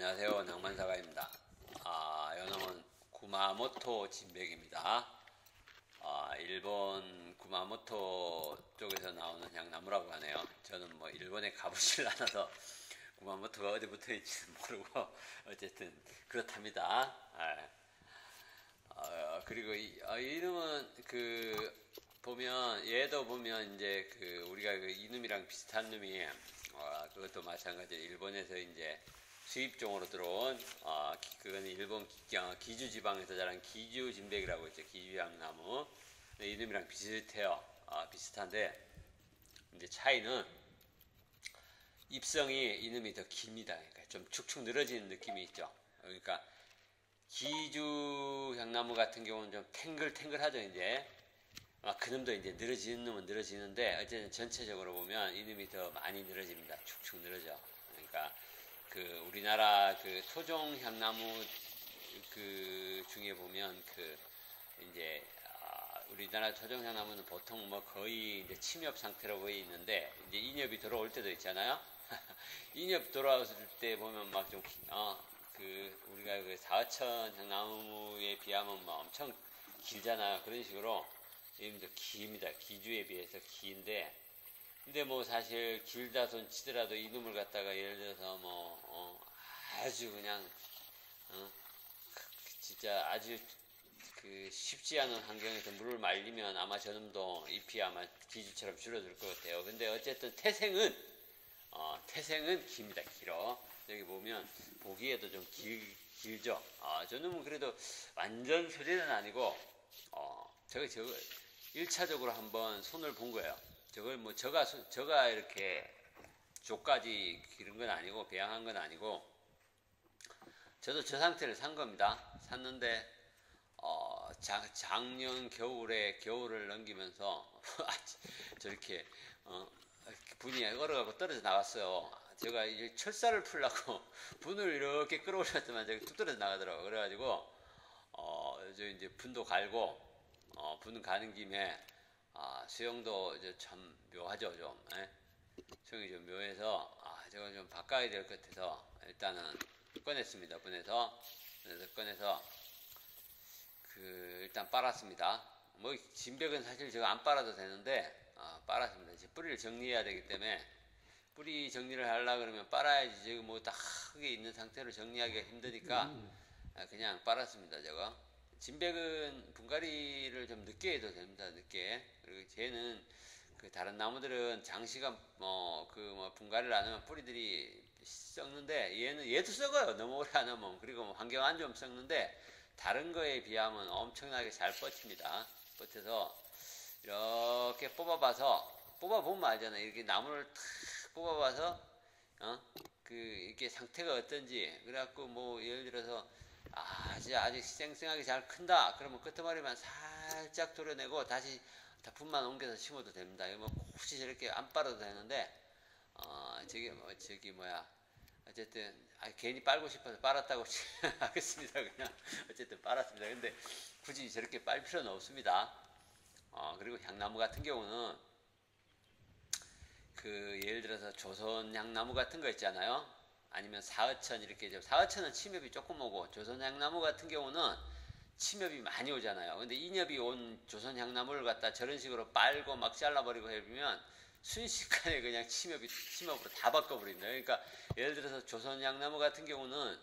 안녕하세요. 낭만사가입니다. 요놈은 구마모토 진백입니다. 일본 구마모토 쪽에서 나오는 향나무라고 하네요. 저는 뭐 일본에 가보질 않아서 구마모토가 어디 붙어 있는지는 모르고 어쨌든 그렇답니다. 그리고 이놈은 보면 얘도 보면 이제 우리가 이놈이랑 비슷한 놈이 그것도 마찬가지로 일본에서 이제 수입종으로 들어온 그거는 일본 기주 지방에서 자란 기주 진백이라고 있죠. 기주 향나무. 이놈이랑 비슷해요. 비슷한데 이제 차이는 잎성이 이놈이 더 깁니다. 그러니까 좀 축축 늘어지는 느낌이 있죠. 그러니까 기주 향나무 같은 경우는 좀 탱글탱글하죠. 이제 그놈도 이제 늘어지는 놈은 늘어지는데 어쨌든 전체적으로 보면 이놈이 더 많이 늘어집니다. 축축 늘어져. 그러니까 우리나라 토종 향나무 중에 보면 이제 우리나라 토종 향나무는 보통 뭐 거의 이제 침엽 상태로 거의 있는데 이제 인엽이 돌아올 때도 있잖아요. 인엽 돌아왔을 때 보면 막 좀 우리가 사하천 향나무에 비하면 뭐 엄청 길잖아요. 그런 식으로 이름도 깁니다. 기주에 비해서 긴데 근데 뭐 사실 길다 손 치더라도 이놈을 갖다가 예를 들어서 아주 그냥 진짜 아주 쉽지 않은 환경에서 물을 말리면 아마 저놈도 잎이 아마 기주처럼 줄어들 것 같아요. 근데 어쨌든 태생은 깁니다. 길어. 여기 보면 보기에도 좀 길죠. 저놈은 그래도 완전 소재는 아니고 저거 1차적으로 한번 손을 본 거예요. 저걸 뭐 저가 이렇게 조까지 기른 건 아니고 배양한 건 아니고 저도 저 상태를 산 겁니다. 샀는데 작년 겨울을 넘기면서 저렇게 분이 얼어가고 떨어져 나갔어요. 제가 이제 철사를 풀려고 분을 이렇게 끌어올렸더만 저기 뚝 떨어져 나가더라고요. 그래가지고 저 이제 분도 갈고 분은 가는 김에 수영도 이제 참 묘하죠. 좀 수영이 좀 묘해서 저거 좀 바꿔야 될 것 같아서 일단은 꺼냈습니다. 분에서 꺼내서 일단 빨았습니다. 뭐 진백은 사실 제가 안 빨아도 되는데 빨았습니다. 이제 뿌리를 정리해야 되기 때문에 뿌리 정리를 하려 그러면 빨아야지. 지금 뭐 딱 흙에 있는 상태로 정리하기가 힘드니까 그냥 빨았습니다. 저거 진백은 분갈이를 좀 늦게 해도 됩니다. 늦게. 그리고 쟤는 다른 나무들은 장시간 분갈이를 안 하면 뿌리들이 썩는데 얘도 썩어요. 너무 오래 안 하면. 그리고 뭐 환경 안 좋으면 썩는데 다른 거에 비하면 엄청나게 잘 뻗칩니다. 뻗쳐서 이렇게 뽑아보면 알잖아요. 이렇게 나무를 탁 뽑아봐서 이게 상태가 어떤지. 그래갖고 뭐 예를 들어서 아직 쌩쌩하게 잘 큰다. 그러면 끄트머리만 살짝 도려내고 다시 분만 옮겨서 심어도 됩니다. 이거 뭐 혹시 저렇게 안 빨아도 되는데 어쨌든 괜히 빨고 싶어서 빨았다고 하겠습니다. 그냥 어쨌든 빨았습니다. 근데 굳이 저렇게 빨 필요는 없습니다. 그리고 향나무 같은 경우는 예를 들어서 조선 향나무 같은 거 있잖아요. 아니면 사하천 사하천은 침엽이 조금 오고 조선 향나무 같은 경우는 침엽이 많이 오잖아요. 근데 인엽이 온 조선 향나무를 갖다 저런 식으로 빨고 막 잘라버리고 해보면 순식간에 그냥 침엽으로 다 바꿔버립니다. 그러니까 예를 들어서 조선 향나무 같은 경우는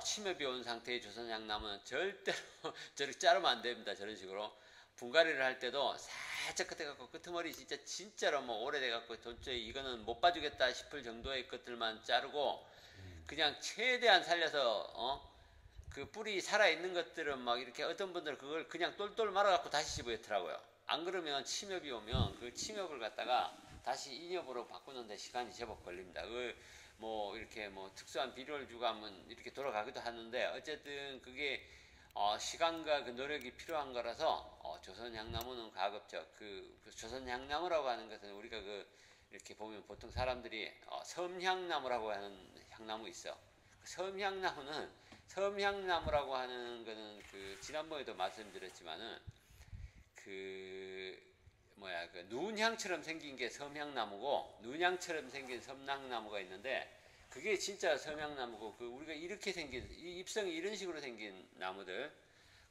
침엽이 온 상태의 조선 향나무는 절대로 저렇게 자르면 안 됩니다. 저런 식으로 분갈이를 할 때도 살짝 끝에 갖고 끄트머리 진짜로 뭐 오래돼 갖고 도저히 이거는 못 봐주겠다 싶을 정도의 것들만 자르고 그냥 최대한 살려서 뿌리 살아있는 것들은 막 이렇게 어떤 분들은 그걸 그냥 똘똘 말아갖고 다시 집어넣더라고요. 안 그러면 침엽이 오면 그 침엽을 갖다가 다시 인엽으로 바꾸는데 시간이 제법 걸립니다. 뭐 이렇게 뭐 특수한 비료를 주고 하면 이렇게 돌아가기도 하는데 어쨌든 그게 시간과 노력이 필요한 거라서 조선 향나무는 가급적 조선 향나무라고 하는 것은 우리가 이렇게 보면 보통 사람들이 섬향나무라고 하는 향나무 있어. 섬향나무라고 하는 거는 지난번에도 말씀드렸지만은 눈향처럼 생긴 게 섬향나무고 눈향처럼 생긴 섬향나무가 있는데 그게 진짜 섬향나무고, 그 우리가 이렇게 생긴, 이 잎성이 이런 식으로 생긴 나무들,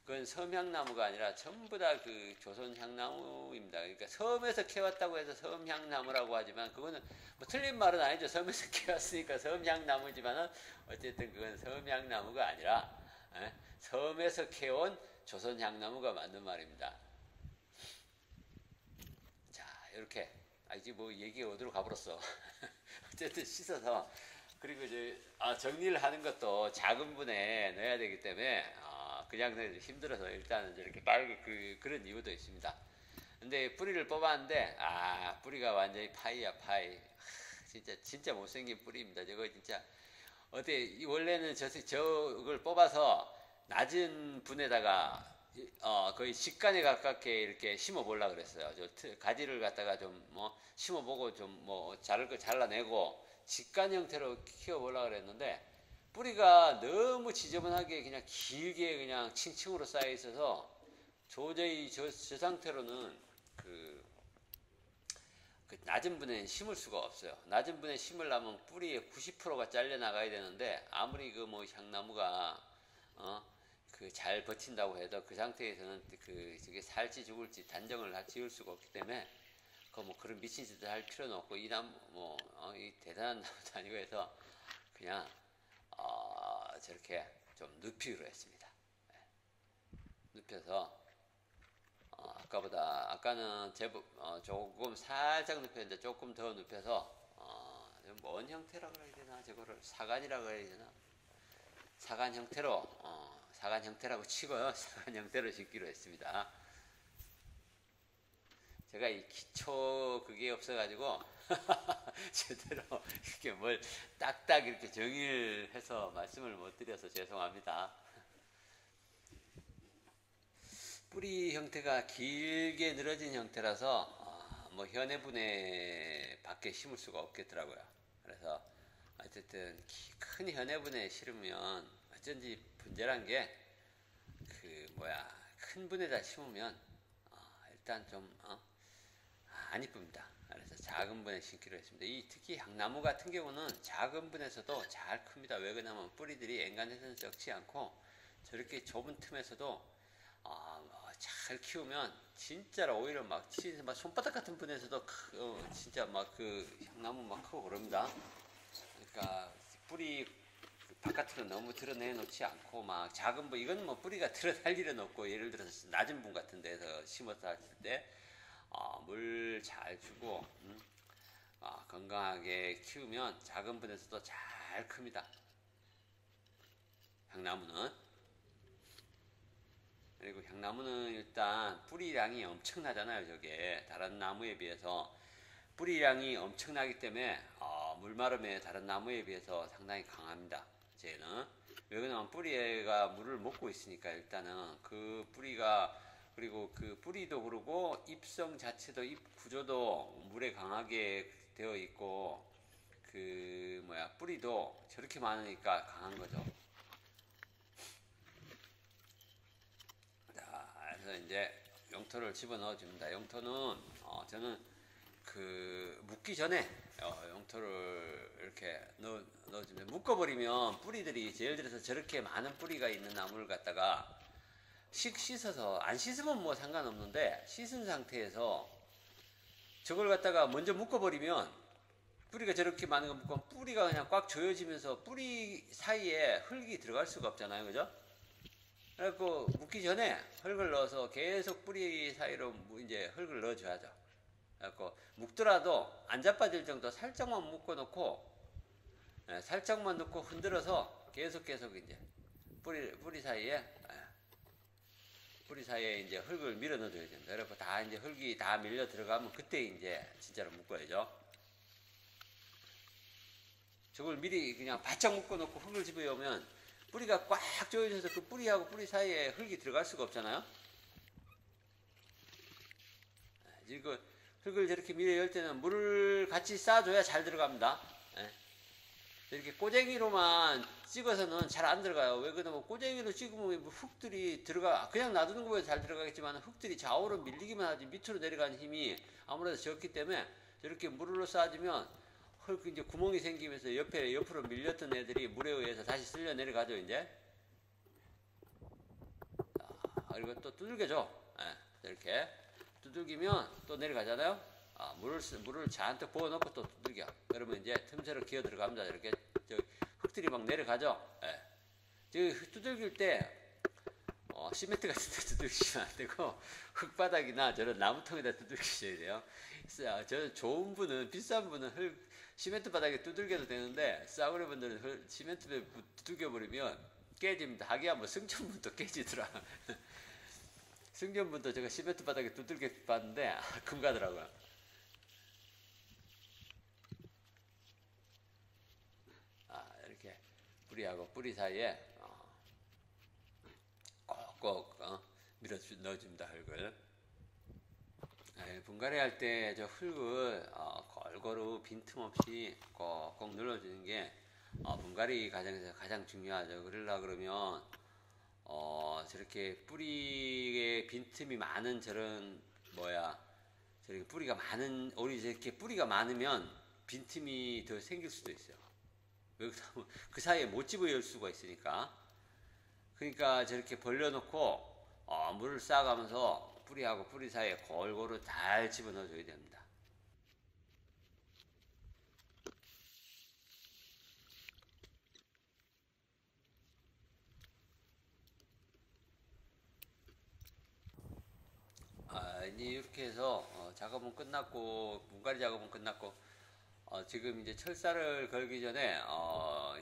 그건 섬향나무가 아니라 전부 다 그 조선 향나무입니다. 그러니까 섬에서 캐왔다고 해서 섬향나무라고 하지만 그거는 뭐 틀린 말은 아니죠. 섬에서 캐왔으니까 섬향나무지만은 어쨌든 그건 섬향나무가 아니라 섬에서 캐온 조선 향나무가 맞는 말입니다. 자, 이렇게 이제 뭐 얘기가 어디로 가버렸어. 어쨌든 씻어서 그리고 이제 정리를 하는 것도 작은 분에 넣어야 되기 때문에 그냥 힘들어서 일단은 이렇게 빨게 그런 이유도 있습니다. 근데 뿌리를 뽑았는데 뿌리가 완전히 파이야 파이. 진짜 못생긴 뿌리입니다. 저거 진짜 어때 원래는 저걸 뽑아서 낮은 분에다가 거의 직간에 가깝게 이렇게 심어 보려고 그랬어요. 가지를 갖다가 좀 뭐 심어 보고 좀 뭐 자를 거 잘라내고 직간 형태로 키워 보려고 그랬는데 뿌리가 너무 지저분하게 그냥 길게 그냥 층층으로 쌓여 있어서 도저히 저 상태로는 그 낮은 분에는 심을 수가 없어요. 낮은 분에 심으려면 뿌리의 90%가 잘려 나가야 되는데 아무리 그 뭐 향나무가 그 잘 버틴다고 해도 그 상태에서는 저게 살지 죽을지 단정을 지을 수가 없기 때문에 뭐 그런 미친 짓을 할 필요는 없고 이 나무 이 대단한 나무도 아니고 해서 그냥 저렇게 좀 눕히기로 했습니다. 눕혀서 아까는 제법 조금 살짝 눕혔는데 조금 더 눕혀서 뭔 형태라고 해야 되나 저거를 사간이라고 해야 되나 사간 형태로 사간 형태라고 치고요. 사간 형태로 심기로 했습니다. 제가 이 기초 그게 없어가지고 제대로 이렇게 뭘 딱딱 이렇게 정의해서 말씀을 못 드려서 죄송합니다. 뿌리 형태가 길게 늘어진 형태라서 뭐 현해분에 밖에 심을 수가 없겠더라고요. 그래서 어쨌든 큰 현해분에 심으면 어쩐지 분절한 게 큰 분에다 심으면 일단 좀 안 이쁩니다. 그래서 작은 분에 심기로 했습니다. 특히 향나무 같은 경우는 작은 분에서도 잘 큽니다. 왜 그러냐면 뿌리들이 엔간해서는 썩지 않고 저렇게 좁은 틈에서도 잘 키우면 진짜로 오히려 막 손바닥 같은 분에서도 진짜 막 그 향나무 막 크고 그럽니다. 그러니까 뿌리 바깥으로 너무 드러내 놓지 않고 막 작은 분 이건 뭐 뿌리가 드러날 일은 없고 예를 들어서 낮은 분 같은 데서 심어서 했을 때 물 잘 주고 건강하게 키우면 작은 분에서도 잘 큽니다. 향나무는. 그리고 향나무는 일단 뿌리량이 엄청나잖아요. 저게 다른 나무에 비해서 뿌리량이 엄청나기 때문에 물마름에 다른 나무에 비해서 상당히 강합니다. 쟤는 왜 그러냐면 뿌리가 물을 먹고 있으니까 일단은 그 뿌리가 그리고 그 뿌리도 그러고 잎성 자체도 잎 구조도 물에 강하게 되어 있고 뿌리도 저렇게 많으니까 강한 거죠. 자, 그래서 이제 영토를 집어넣어 줍니다. 영토는 저는 묶기 전에 영토를 이렇게 넣어주면 묶어버리면 뿌리들이 예를 들어서 저렇게 많은 뿌리가 있는 나무를 갖다가 씻어서 안 씻으면 뭐 상관없는데 씻은 상태에서 저걸 갖다가 먼저 묶어버리면 뿌리가 저렇게 많은 거 묶으면 뿌리가 그냥 꽉 조여지면서 뿌리 사이에 흙이 들어갈 수가 없잖아요. 그죠? 그래갖고 묶기 전에 흙을 넣어서 계속 뿌리 사이로 이제 흙을 넣어줘야죠. 그래갖고 묶더라도 안 자빠질 정도 살짝만 묶어놓고 살짝만 넣고 흔들어서 계속 이제 뿌리 사이에 이제 흙을 밀어 넣어줘야 됩니다. 그래갖고 다 이제 흙이 다 밀려 들어가면 그때 이제 진짜로 묶어야죠. 저걸 미리 그냥 바짝 묶어놓고 흙을 집어오면 뿌리가 꽉 조여져서 그 뿌리하고 뿌리 사이에 흙이 들어갈 수가 없잖아요. 이거 흙을 저렇게 밀어 열 때는 물을 같이 쌓아줘야 잘 들어갑니다. 이렇게 꼬쟁이로만 찍어서는 잘 안 들어가요. 왜 그러냐면 꼬쟁이로 찍으면 흙들이 그냥 놔두는 것보다 잘 들어가겠지만 흙들이 좌우로 밀리기만 하지 밑으로 내려가는 힘이 아무래도 적기 때문에 저렇게 물로 쌓아주면 흙 이제 구멍이 생기면서 옆으로 밀렸던 애들이 물에 의해서 다시 쓸려 내려가죠 이제. 그리고 또 두들겨줘. 이렇게 두들기면 또 내려가잖아요. 물을 잔뜩 부어놓고 또 두들겨. 그러면 이제 틈새로 기어 들어갑니다. 이렇게 흙들이 막 내려가죠. 두들길 때 시멘트 같은 데 두들기시면 안 되고 흙바닥이나 저런 나무통에다 두들기셔야 돼요. 저 좋은 분은, 비싼 분은 시멘트 바닥에 두들겨도 되는데 싸구려 분들은 시멘트에 두들겨 버리면 깨집니다. 하기야 뭐 승천분도 깨지더라. 승전분도 제가 시멘트 바닥에 두들겨 봤는데 금 가더라고요. 이렇게 뿌리하고 뿌리 사이에 꼭꼭 밀어 넣어줍니다. 흙을. 분갈이 할 때 저 흙을 골고루 빈틈없이 꼭꼭 눌러주는 게 분갈이 과정에서 가장 중요하죠. 그러려 그러면 저렇게 뿌리에 빈틈이 많은 저런 저렇게 뿌리가 많은, 오리 저렇게 뿌리가 많으면 빈틈이 더 생길 수도 있어요. 그 사이에 못 집어열 수가 있으니까. 그러니까 저렇게 벌려놓고 물을 쌓아가면서 뿌리하고 뿌리 사이에 골고루 잘 집어넣어줘야 됩니다. 이제 이렇게 해서 작업은 끝났고, 분갈이 작업은 끝났고, 지금 이제 철사를 걸기 전에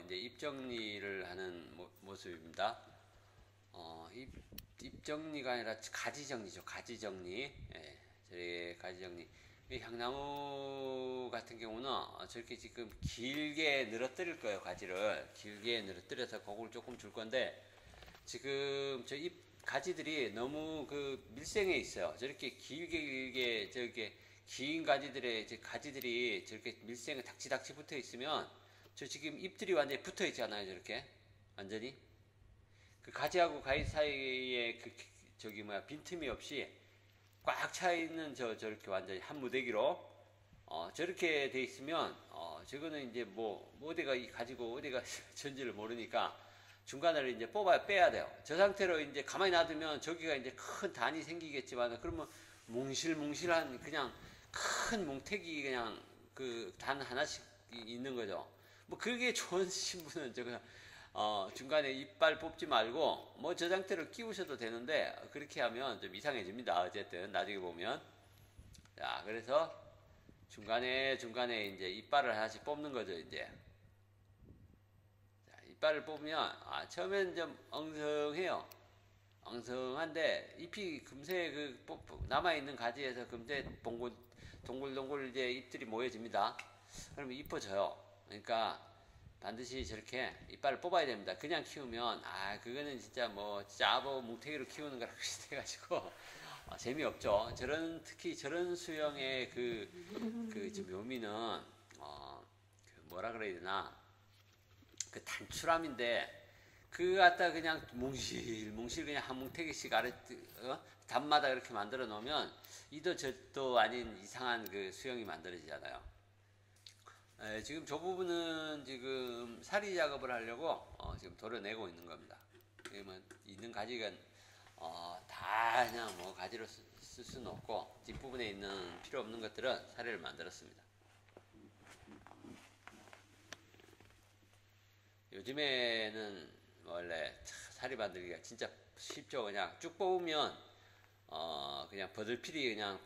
이제 잎 정리를 하는 모습입니다. 잎 정리가 아니라 가지 정리죠. 가지 정리. 저희 가지 정리. 이 향나무 같은 경우는 저렇게 지금 길게 늘어뜨릴 거예요. 가지를 길게 늘어뜨려서 곡을 조금 줄 건데, 지금 저 잎 가지들이 너무 그 밀생해 있어요. 저렇게 길게 저렇게 긴 가지들이 저렇게 밀생에 닥치닥치 붙어 있으면, 저 지금 잎들이 완전히 붙어 있잖아요. 저렇게 완전히 그 가지하고 가지 사이에 빈틈이 없이 꽉 차 있는 저렇게 완전히 한 무대기로 저렇게 돼 있으면 저거는 이제 어디가 가지고 어디가 전지를 모르니까 중간을 이제 빼야 돼요. 저 상태로 이제 가만히 놔두면 저기가 이제 큰 단이 생기겠지만, 그러면 뭉실뭉실한 그냥 큰 뭉태기 그냥 그 단 하나씩 있는 거죠. 그게 좋으신 분은 중간에 이빨 뽑지 말고 저 상태로 끼우셔도 되는데, 그렇게 하면 좀 이상해집니다. 어쨌든 나중에 보면. 자, 그래서 중간에 이제 이빨을 하나씩 뽑는 거죠. 이제 이빨을 뽑으면 처음엔 좀 엉성해요. 엉성한데 잎이 금세 남아있는 가지에서 금세 동글동글 이제 잎들이 모여집니다. 그러면 이뻐져요. 그러니까 반드시 저렇게 이빨을 뽑아야 됩니다. 그냥 키우면 그거는 진짜 아보 뭉태기로 키우는 거랑 비슷해가지고 재미없죠. 특히 저런 수영의 묘미는 뭐라 그래야 되나, 그 단출함인데, 갖다 그냥 뭉실 그냥 한 뭉태기씩 단마다 이렇게 만들어 놓으면 이도 저도 아닌 이상한 그 수영이 만들어지잖아요. 지금 저 부분은 지금 사리 작업을 하려고 지금 도려내고 있는 겁니다. 그러면 있는 가지가 다 그냥 가지로 쓸 수는 없고, 뒷부분에 있는 필요 없는 것들은 사리를 만들었습니다. 요즘에는 원래 사리 만들기가 진짜 쉽죠. 그냥 쭉 뽑으면 그냥 버들피리 그냥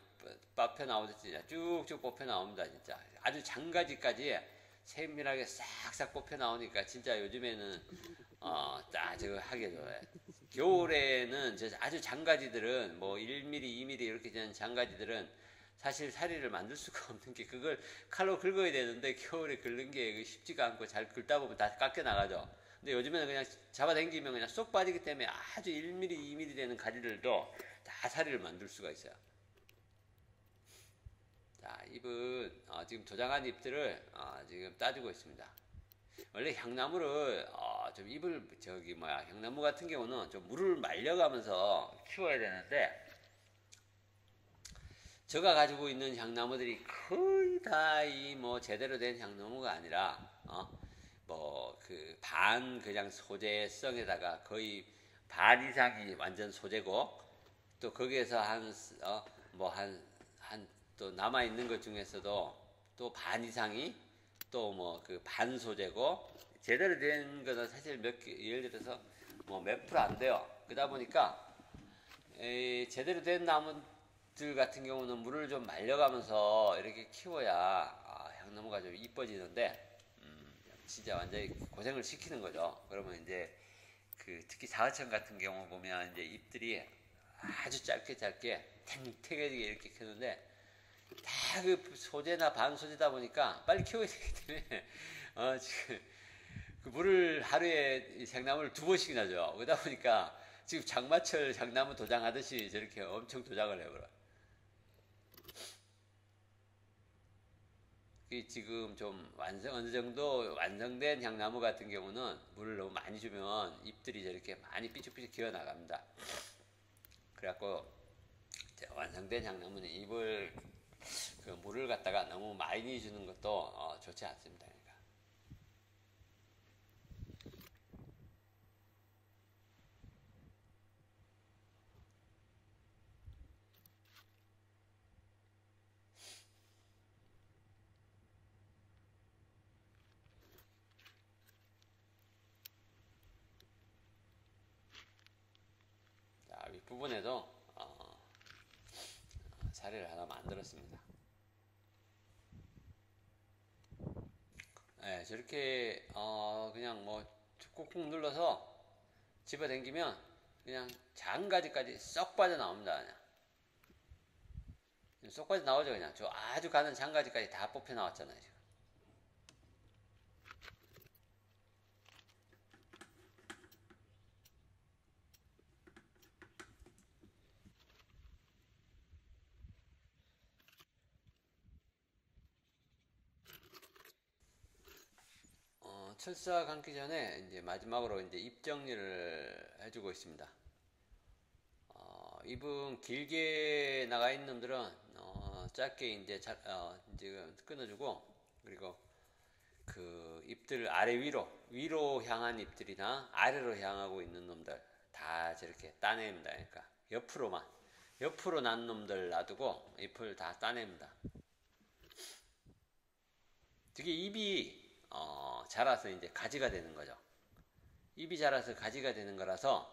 뽑혀 나오듯이 쭉쭉 뽑혀 나옵니다. 진짜 아주 장가지까지 세밀하게 싹싹 뽑혀 나오니까 진짜 요즘에는 저거 하게 좋아요. 겨울에는 아주 장가지들은 1mm, 2mm 이렇게 되는 장가지들은 사실 사리를 만들 수가 없는 게, 그걸 칼로 긁어야 되는데 겨울에 긁는 게 쉽지가 않고 잘 긁다 보면 다 깎여 나가죠. 근데 요즘에는 그냥 잡아당기면 그냥 쏙 빠지기 때문에 아주 1mm, 2mm 되는 가지들도 다 사리를 만들 수가 있어요. 자, 잎은 지금 도장한 잎들을 지금 따주고 있습니다. 원래 향나무를 좀 잎을 향나무 같은 경우는 좀 물을 말려가면서 키워야 되는데, 제가 가지고 있는 향나무들이 거의 다 이 뭐 제대로 된 향나무가 아니라 뭐 그 반 그냥 소재성에다가 거의 반 이상이 완전 소재고 또 거기에서 한 또 남아 있는 것 중에서도 또 반 이상이 또 뭐 그 반 소재고 제대로 된 거는 사실 몇 개, 예를 들어서 뭐 몇 프로 안 돼요. 그러다 보니까 제대로 된 나무들 같은 경우는 물을 좀 말려가면서 이렇게 키워야 향나무가 좀 이뻐지는데 진짜 완전히 고생을 시키는 거죠. 그러면 이제 그 특히 사과천 같은 경우 보면 이제 잎들이 아주 짧게 탱탱하게 이렇게 크는데 다 그 소재나 반소재다 보니까 빨리 키워야 되기 때문에 지금 그 물을 하루에 생나무를 2번씩이나 줘. 그러다 보니까 지금 장마철 향나무 도장하듯이 저렇게 엄청 도장을 해버려. 지금 좀 어느 정도 완성된 향나무 같은 경우는 물을 너무 많이 주면 잎들이 저렇게 많이 삐죽삐죽 기어 나갑니다. 그래갖고 완성된 향나무는 잎을 그 물을 갖다가 너무 많이 주는 것도 좋지 않습니다. 그러니까. 자, 윗부분에도 자리를 하나 만들었습니다. 네, 저렇게 그냥 뭐 꾹꾹 눌러서 집어당기면 그냥 작은 가지까지 쏙 빠져나옵니다. 그냥. 쏙 빠져나오죠. 그냥 저 아주 가는 장가지까지 다 뽑혀 나왔잖아요. 지금. 철사 감기 전에 이제 마지막으로 이제 잎 정리를 해주고 있습니다. 잎은 길게 나가 있는 놈들은 짧게 이제 지금 끊어주고 그리고 그 잎들 아래 위로 향한 잎들이나 아래로 향하고 있는 놈들 다 저렇게 따냅니다. 그러니까 옆으로 난 놈들 놔두고 잎을 다 따냅니다. 되게 잎이 자라서 이제 가지가 되는 거죠. 잎이 자라서 가지가 되는 거라서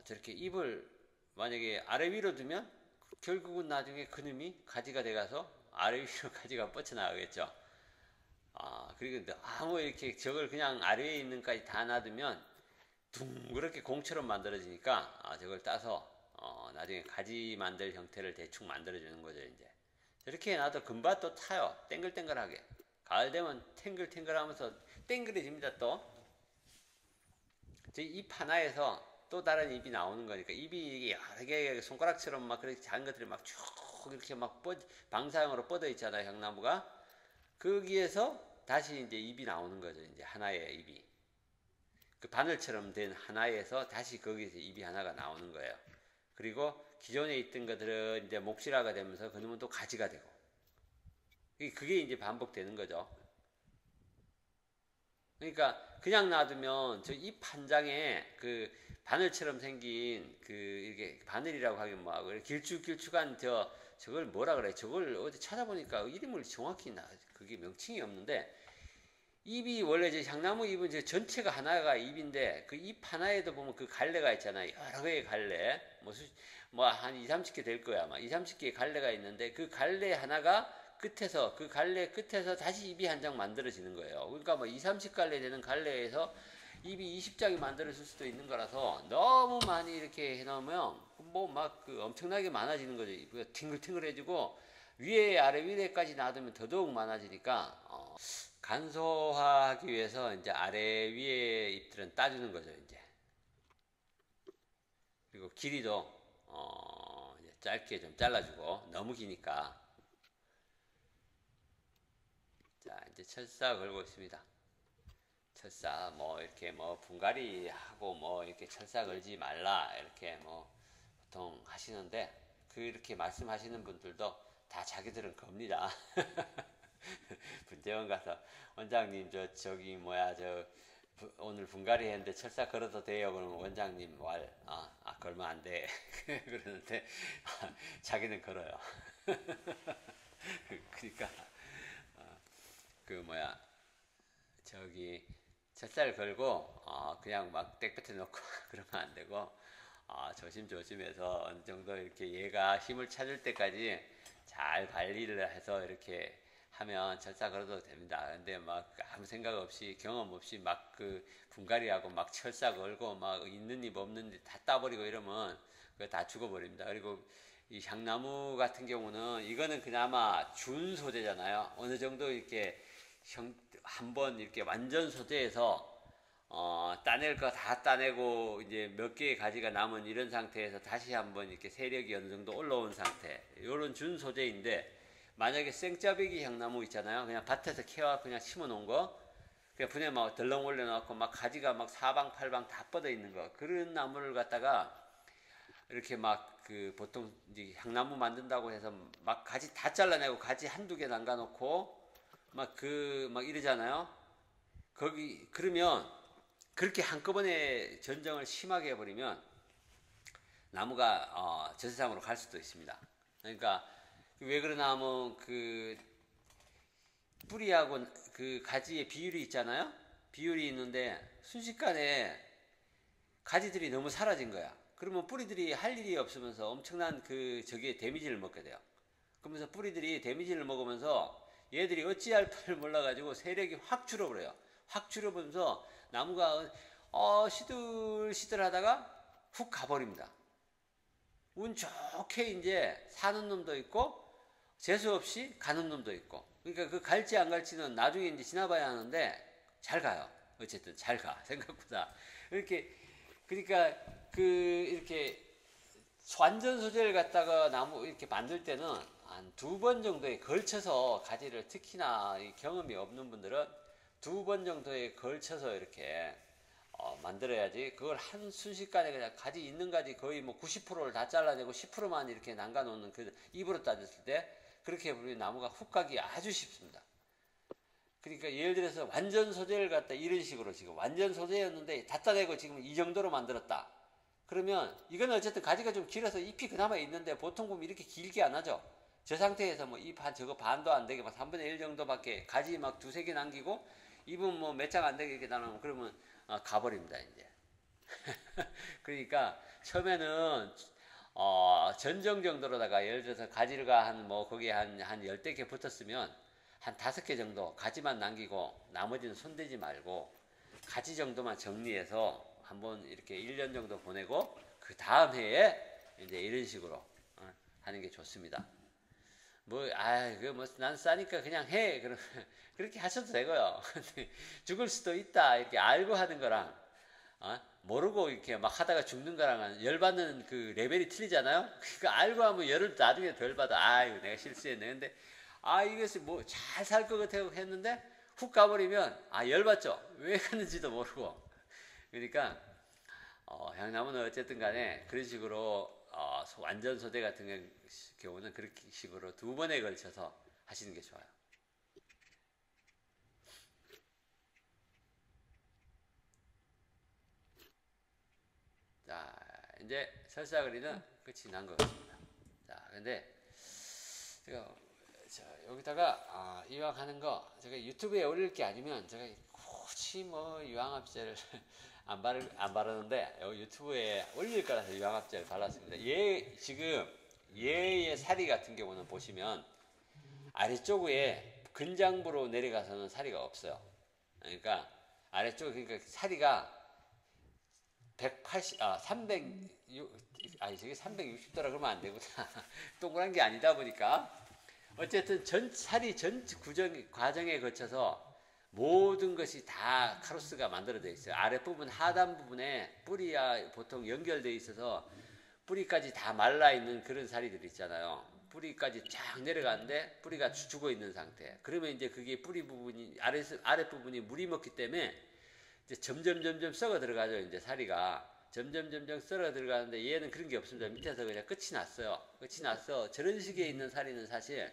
저렇게 잎을 만약에 아래 위로 두면 결국은 나중에 그놈이 가지가 돼가서 아래 위로 가지가 뻗쳐나가겠죠. 그리고 아무 이렇게 저걸 그냥 아래에 있는 까지 다 놔두면 둥그렇게 공처럼 만들어지니까 저걸 따서 나중에 가지 만들 형태를 대충 만들어주는 거죠. 이제 저렇게 해놔도 금방 또 타요. 땡글땡글하게. 가을 되면 탱글탱글하면서 땡글해집니다. 또 잎 하나에서 또 다른 잎이 나오는 거니까 잎이 여러 개 손가락처럼 막 그렇게 작은 것들이 막 쭉 이렇게 막 방사형으로 뻗어 있잖아요. 향나무가 거기에서 다시 이제 잎이 나오는 거죠. 이제 하나의 잎이 그 바늘처럼 된 하나에서 다시 거기서 잎이 하나가 나오는 거예요. 그리고 기존에 있던 것들은 이제 목실화가 되면서 그놈은 또 가지가 되고 그게 이제 반복되는 거죠. 그러니까 그냥 놔두면 저 잎 한 장에 그 바늘처럼 생긴 그 이게 바늘이라고 하긴 뭐하고 길쭉길쭉한 저걸 뭐라 그래? 저걸 어디 찾아보니까 이름을 정확히 그게 명칭이 없는데 잎이 원래 이제 향나무 잎은 이제 전체가 하나가 잎인데 그 잎 하나에도 보면 그 갈래가 있잖아요. 여러 개의 갈래 뭐 한 2, 30개 될 거야 아마 2, 30개의 갈래가 있는데 그 갈래 하나가 그 갈래 끝에서 다시 잎이 한 장 만들어지는 거예요. 그러니까 뭐 2, 30갈래 되는 갈래에서 잎이 20장이 만들어질 수도 있는 거라서 너무 많이 이렇게 해놓으면 뭐 막 그 엄청나게 많아지는 거죠. 팅글팅글해지고 위에 아래 위에까지 놔두면 더더욱 많아지니까 간소화하기 위해서 이제 아래 위에 잎들은 따주는 거죠. 이제 그리고 길이도 이제 짧게 좀 잘라주고 너무 기니까 자 이제 철사 걸고 있습니다. 철사 뭐 이렇게 뭐 분갈이 하고 뭐 이렇게 철사 걸지 말라 이렇게 뭐 보통 하시는데 그렇게 말씀하시는 분들도 다 자기들은 겁니다. 분재원 가서 원장님 저기 뭐야 오늘 분갈이 했는데 철사 걸어도 돼요? 그러면 원장님 걸면 안 돼. 그러는데 자기는 걸어요. 그러니까 그 뭐야 저기 철사를 걸고 그냥 막 땡볕에 놓고 그러면 안 되고 조심조심해서 어느 정도 이렇게 얘가 힘을 찾을 때까지 잘 관리를 해서 이렇게 하면 철사 걸어도 됩니다. 근데 막 아무 생각 없이 경험 없이 막 그 분갈이하고 막 철사 걸고 막 있는 잎 없는 잎 다 따버리고 이러면 그거 다 죽어버립니다. 그리고 이 향나무 같은 경우는 이거는 그나마 준 소재잖아요. 어느 정도 이렇게 한번 이렇게 완전 소재에서 따낼 거 다 따내고 이제 몇 개의 가지가 남은 이런 상태에서 다시 한번 이렇게 세력이 어느 정도 올라온 상태. 이런 준 소재인데 만약에 생짜배기 향나무 있잖아요. 그냥 밭에서 캐와 그냥 심어 놓은 거. 그냥 분에 막 덜렁 올려놓고 막 가지가 막 사방팔방 다 뻗어 있는 거. 그런 나무를 갖다가 이렇게 막 그 보통 이제 향나무 만든다고 해서 막 가지 다 잘라내고 가지 한두 개 남겨놓고 막 이러잖아요. 그러면 그렇게 한꺼번에 전정을 심하게 해버리면 나무가 저 세상으로 갈 수도 있습니다. 그러니까 왜 그러나 하면 그 뿌리하고 그 가지의 비율이 있잖아요. 비율이 있는데 순식간에 가지들이 너무 사라진 거야. 그러면 뿌리들이 할 일이 없으면서 엄청난 저게 데미지를 먹게 돼요. 그러면서 뿌리들이 데미지를 먹으면서 얘들이 어찌할 바를 몰라가지고 세력이 확 줄어버려요. 확 줄어버리면서 나무가 시들시들 하다가 훅 가버립니다. 운 좋게 이제 사는 놈도 있고 재수 없이 가는 놈도 있고. 그러니까 그 갈지 안 갈지는 나중에 이제 지나봐야 하는데 잘 가요. 어쨌든 잘 가. 생각보다. 그러니까 이렇게 완전 소재를 갖다가 나무 이렇게 만들 때는 한 2번 정도에 걸쳐서 가지를 특히나 경험이 없는 분들은 2번 정도에 걸쳐서 이렇게 만들어야지. 그걸 한 순식간에 그냥 가지 있는 가지 거의 뭐 90%를 다 잘라내고 10%만 이렇게 남가 놓는 그 입으로 따졌을 때 그렇게 해버리면 나무가 훅 가기 아주 쉽습니다. 그러니까 예를 들어서 완전 소재를 갖다 이런 식으로 지금 완전 소재였는데 다 따내고 지금 이 정도로 만들었다. 그러면 이건 어쨌든 가지가 좀 길어서 잎이 그나마 있는데 보통 보면 이렇게 길게 안 하죠. 저 상태에서 뭐 잎 저거 반도 안 되게 막 3분의 1 정도밖에 가지 막 2-3개 남기고 잎은 뭐 몇 장 안 되게 이렇게 나누면 그러면 가버립니다 이제. 그러니까 처음에는 전정 정도로다가 예를 들어서 가지가 거기에 한 10대 개 붙었으면 한 5개 정도 가지만 남기고 나머지는 손대지 말고 가지 정도만 정리해서 한번 이렇게 1년 정도 보내고 그 다음 해에 이제 이런 식으로 하는 게 좋습니다. 난 싸니까 그냥 해. 그렇게 하셔도 되고요. 죽을 수도 있다. 이렇게 알고 하는 거랑, 모르고 이렇게 막 하다가 죽는 거랑은 열받는 그 레벨이 틀리잖아요? 그러니까 알고 하면 열을 나중에 덜 받아. 이거 내가 실수했네. 근데, 이것이 잘 살 것 같아요. 했는데, 훅 가버리면, 열받죠? 왜 갔는지도 모르고. 그러니까, 향나무는 어쨌든 간에 그런 식으로 완전 소재 같은 경우는 그렇게 식으로 2번에 걸쳐서 하시는 게 좋아요. 자, 이제 설사거리는 끝이 난 것 같습니다. 자, 근데 제가 여기다가 이왕 하는 거 제가 유튜브에 올릴 게 아니면 제가 굳이 유황합제를 안 바르는데 유튜브에 올릴 거라서 유황합제를 발랐습니다. 지금 얘의 사리 같은 경우는 보시면 아래쪽에 근장부로 내려가서는 사리가 없어요. 그러니까 그러니까 사리가 360도라 그러면 안 되구나. 동그란 게 아니다 보니까 어쨌든 사리 전 과정에 거쳐서 모든 것이 다 카로스가 만들어져 있어요. 아랫부분 하단 부분에 뿌리야 보통 연결되어 있어서 뿌리까지 다 말라있는 그런 사리들 있잖아요. 뿌리까지 쫙 내려가는데 뿌리가 죽어 있는 상태. 그러면 이제 그게 뿌리 부분이 아랫부분이 물이 먹기 때문에 이제 점점 썩어 들어가죠. 이제 사리가 점점 썰어 들어가는데 얘는 그런 게 없습니다. 밑에서 그냥 끝이 났어요. 끝이 났어. 저런 식의 있는 사리는 사실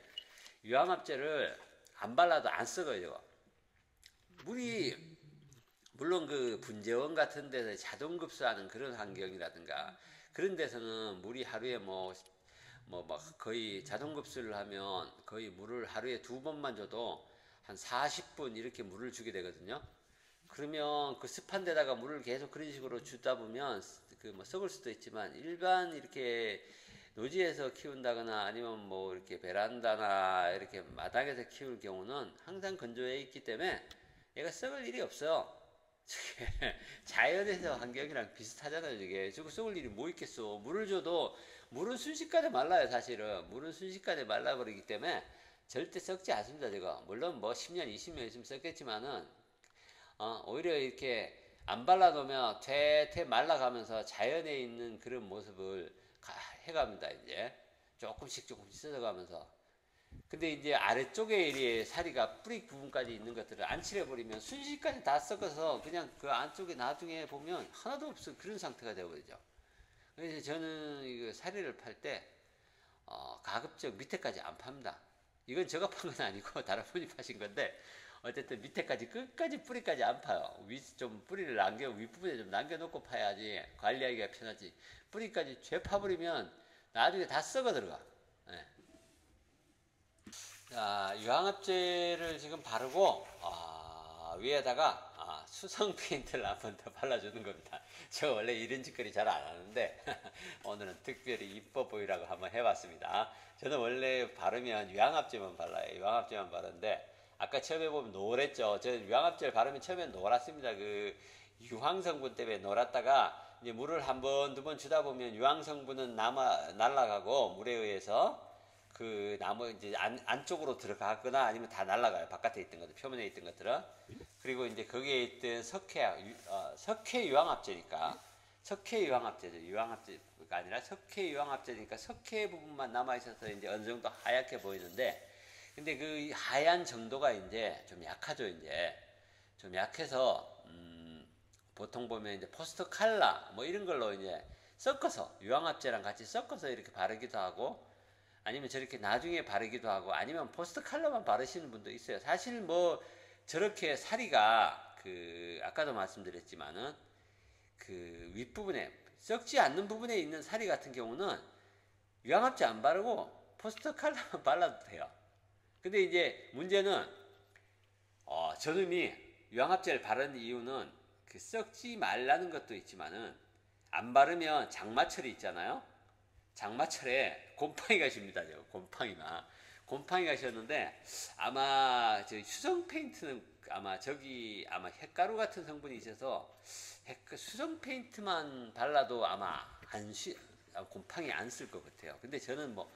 유황합제를 안 발라도 안 썩어요. 물이 물론 그 분재원 같은 데서 자동 급수하는 그런 환경이라든가 그런 데서는 물이 하루에 막 거의 자동 급수를 하면 거의 물을 하루에 2번만 줘도 한 40분 이렇게 물을 주게 되거든요. 그러면 그 습한 데다가 물을 계속 그런 식으로 주다 보면 그 뭐 썩을 수도 있지만 일반 이렇게 노지에서 키운다거나 아니면 뭐 이렇게 베란다나 이렇게 마당에서 키울 경우는 항상 건조해 있기 때문에 얘가 썩을 일이 없어요. 자연에서 환경이랑 비슷하잖아요. 이게 저거 썩을 일이 뭐 있겠어. 물을 줘도 물은 순식간에 말라요. 사실은 물은 순식간에 말라버리기 때문에 절대 썩지 않습니다. 저거 물론 뭐 10년 20년 있으면 썩겠지만은 오히려 이렇게 안 발라놓으면 퇴퇴 말라가면서 자연에 있는 그런 모습을 해갑니다. 이제 조금씩 씻어가면서. 근데 이제 아래쪽에 이 사리가 뿌리 부분까지 있는 것들을 안 칠해버리면 순식간에 다 썩어서 그냥 그 안쪽에 나중에 보면 하나도 없어 그런 상태가 되어버리죠. 그래서 저는 이거 사리를 팔 때 가급적 밑에까지 안 팝니다. 이건 제가 판 건 아니고 다른 분이 파신 건데 어쨌든 밑에까지 끝까지 뿌리까지 안 파요. 좀 뿌리를 윗부분에 좀 남겨놓고 파야지 관리하기가 편하지. 뿌리까지 죄 파버리면 나중에 다 썩어 들어가. 네. 자, 유황합제를 지금 바르고 위에다가 수성 페인트를 한번 더 발라주는 겁니다. 저 원래 이런 짓거리 잘 안 하는데 오늘은 특별히 이뻐 보이라고 한번 해봤습니다. 저는 원래 바르면 유황합제만 발라요. 유황합제만 바르는데 아까 처음에 보면 노랬죠. 저는 유황합제를 바르면 처음엔 노랗습니다. 그 유황 성분 때문에 노랗다가 이제 물을 한 번, 두 번 주다 보면 유황 성분은 날아가고 물에 의해서 그 나무 이제 안쪽으로 들어가거나 아니면 다 날아가요. 바깥에 있던 것들, 표면에 있던 것들은. 그리고 이제 거기에 있던 석회 유황합제니까 석회 유황합제죠. 유황합제가 아니라 석회 유황합제니까 석회 부분만 남아 있어서 이제 어느 정도 하얗게 보이는데, 근데 그 하얀 정도가 이제 좀 약하죠. 이제 좀 약해서 보통 보면 이제 포스트 칼라 뭐 이런 걸로 이제 섞어서 유황합제랑 같이 섞어서 이렇게 바르기도 하고. 아니면 저렇게 나중에 바르기도 하고 아니면 포스트 컬러만 바르시는 분도 있어요. 사실 뭐 저렇게 사리가 그 아까도 말씀드렸지만은 그 윗부분에 썩지 않는 부분에 있는 사리 같은 경우는 유황합제 안 바르고 포스트 컬러만 발라도 돼요. 근데 이제 문제는 저놈이 유황합제를 바르는 이유는 그 썩지 말라는 것도 있지만은 안 바르면 장마철이 있잖아요. 장마철에 곰팡이가 십니다. 곰팡이가 셨는데 아마 저 수성 페인트는 아마 햇가루 같은 성분이 있어서 수성 페인트만 발라도 아마 곰팡이 안 쓸 것 같아요. 근데 저는 뭐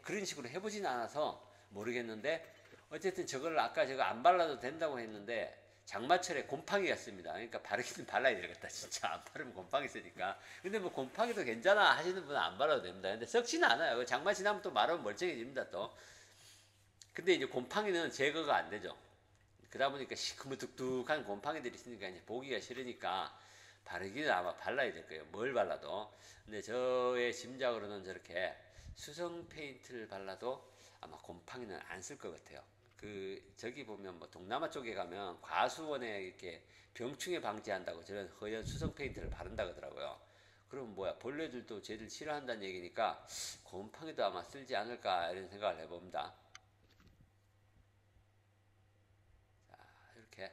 그런 식으로 해보진 않아서 모르겠는데 어쨌든 저걸 아까 제가 안 발라도 된다고 했는데 장마철에 곰팡이가 씁니다. 그러니까 바르기는 발라야 되겠다. 진짜 안 바르면 곰팡이 쓰니까. 근데 뭐 곰팡이도 괜찮아 하시는 분은 안 발라도 됩니다. 근데 썩지는 않아요. 장마 지나면 또 마르면 멀쩡해집니다 또. 근데 이제 곰팡이는 제거가 안 되죠. 그러다 보니까 시커멓뚝뚝한 곰팡이들이 있으니까 이제 보기가 싫으니까 바르기는 아마 발라야 될 거예요. 뭘 발라도. 근데 저의 짐작으로는 저렇게 수성 페인트를 발라도 아마 곰팡이는 안 쓸 것 같아요. 저기 보면 뭐 동남아 쪽에 가면 과수원에 이렇게 병충해 방지한다고 저런 허연 수성 페인트를 바른다 그러더라고요. 그럼 뭐야, 벌레들도 쟤들 싫어한다는 얘기니까 곰팡이도 아마 쓸지 않을까 이런 생각을 해봅니다. 자, 이렇게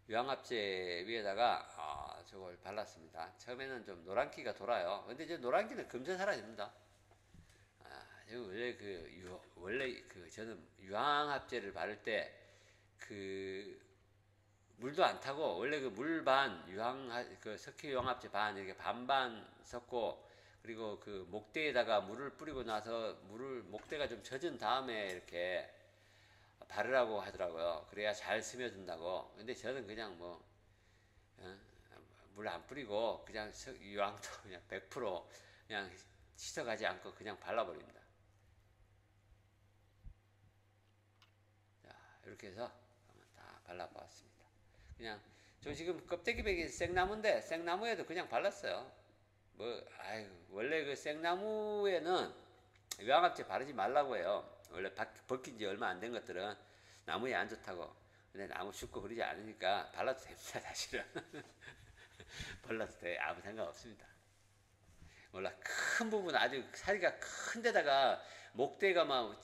유황합제 위에다가 저걸 발랐습니다. 처음에는 좀 노란기가 돌아요. 근데 이제 노란기는 금세 사라집니다. 원래 저는 유황합제를 바를 때 물도 안 타고 원래 물 반 석회 유황합제 반 이렇게 반반 섞고, 그리고 목대에다가 물을 뿌리고 나서 목대가 좀 젖은 다음에 이렇게 바르라고 하더라고요. 그래야 잘 스며든다고. 근데 저는 그냥 물 안 뿌리고 그냥 유황도 그냥 100% 그냥 씻어가지 않고 그냥 발라버립니다. 이렇게 해서 한번 다 발라보았습니다. 그냥 저 지금 껍데기 베긴 생나무인데 생나무에도 그냥 발랐어요. 뭐 아유 원래 그 생나무에는 유황합체 바르지 말라고 해요. 원래 벗긴 지 얼마 안 된 것들은 나무에 안 좋다고. 근데 나무 죽고 그러지 않으니까 발라도 됩니다 사실은. 발라도 돼 아무 상관 없습니다. 몰라 큰 부분 아주 사리가 큰 데다가 목대가 막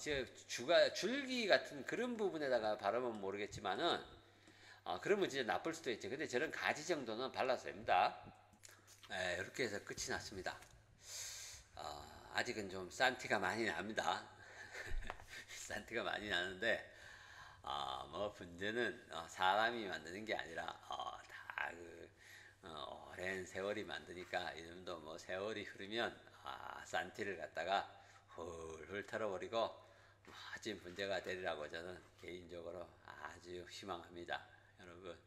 주가 줄기 같은 그런 부분에다가 바르면 모르겠지만은 그러면 진짜 나쁠 수도 있죠. 근데 저런 가지 정도는 발라도 됩니다. 네, 이렇게 해서 끝이 났습니다. 아직은 좀 산티가 많이 납니다. 산티가 많이 나는데 뭐 문제는 사람이 만드는 게 아니라 다그 오랜 세월이 만드니까 이 정도 뭐 세월이 흐르면 산티를 갖다가 훌훌 털어버리고 아주 문제가 되리라고 저는 개인적으로 아주 희망합니다. 여러분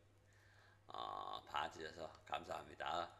봐주셔서 감사합니다.